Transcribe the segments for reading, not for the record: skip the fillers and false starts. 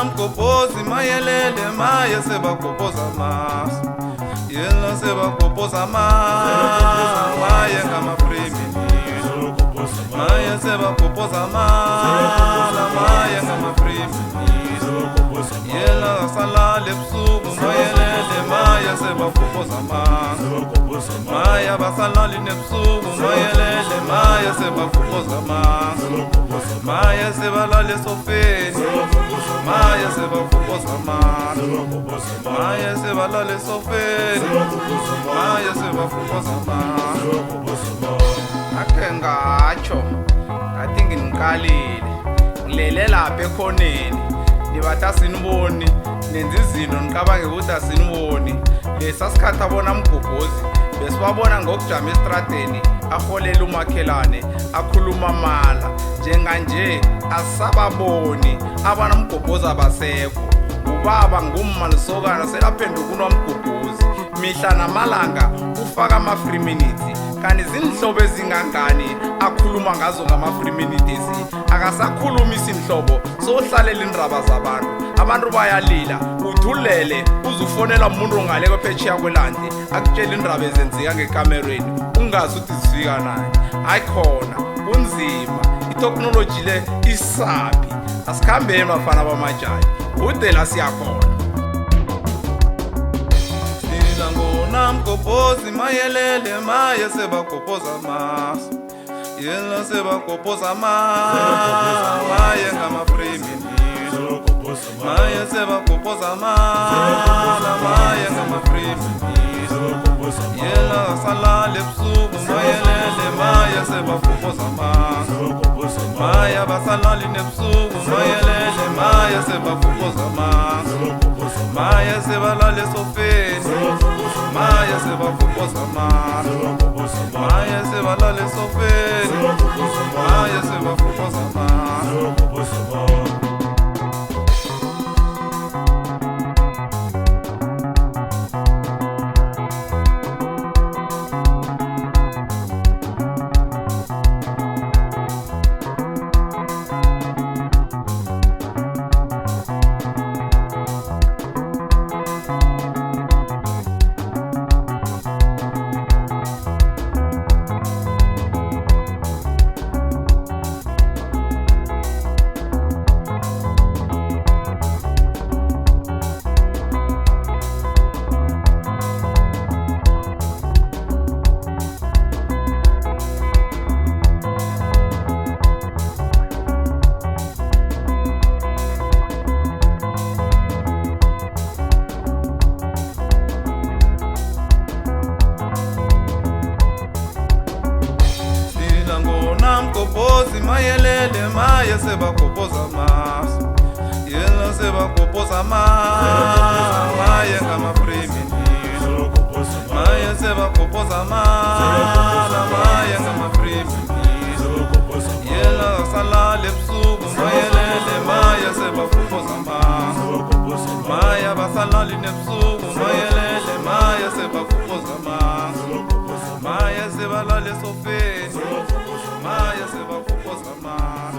Mgobhozi mayelele maye sebagoboza mas yela sebagoboza mas maye ngama-premium maye sebagoboza mas maye ngama-premium yela salale ebusuku mayelele maye sebagoboza mas maye basalali nebusuku mayelele maye sebagoboza mas maye sebalale sofeni maye sebagoboza mas maye sebalale sofeni maye sebagoboza mas ake ngatsho ngathi nginikalile ngilele lapha ekhoneni nibathi asiniboni nenza izinto nicabange ukuthi asiniboni lesa sikhathi abona Mgobhozi besibabona ngokujama estradeni aholela umakhelane akhuluma mala njenganje asababoni abana Mgobhozi abasekho ubaba ngumma lisokana selaphenduka uNomgobhozi mihla namalanga ufaka ama-free minutes kanti zinhlobo ezingangani akhuluma ngazo ngama-free minutes akasakhuluma isinhlobo sohlalela indaba zabantu abantu bayalila uthulele uzufonela umuntu ongale kwephetsheya kwelandi akutshela indaba ezenzeka ngekamereni ungazi ukuthi zifika naye hayi khona kunzima itechnology le isabi asikhambeni bafana bamajayi ude la siyakhona sila ngona Mgobhozi mayelele maye sebagoboza mas yela sebagoboza mas maye ngama-premium maye sebagoboza mas maye ngama-premium yela salale ebusuku mayelele maye sebagoboza mas maye basalali nebusuku mayelele maye sebagoboza mas maye sebalale sofeni maye sebagoboza mas maye sebalale sofeni maye sebagoboza mas Mgobhozi mayelele maye sebagoboza mas yela sebagoboza mas maye ngama-premium maye sebagoboza mas maye ngama-premium yela salale ebusuku mayelele maye sebagoboza mas maye basalali nebusuku mayelele maye sebagoboza mas maye sebalale sofeni maye sebagoboza mas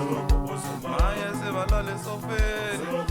maye sebalale sofeni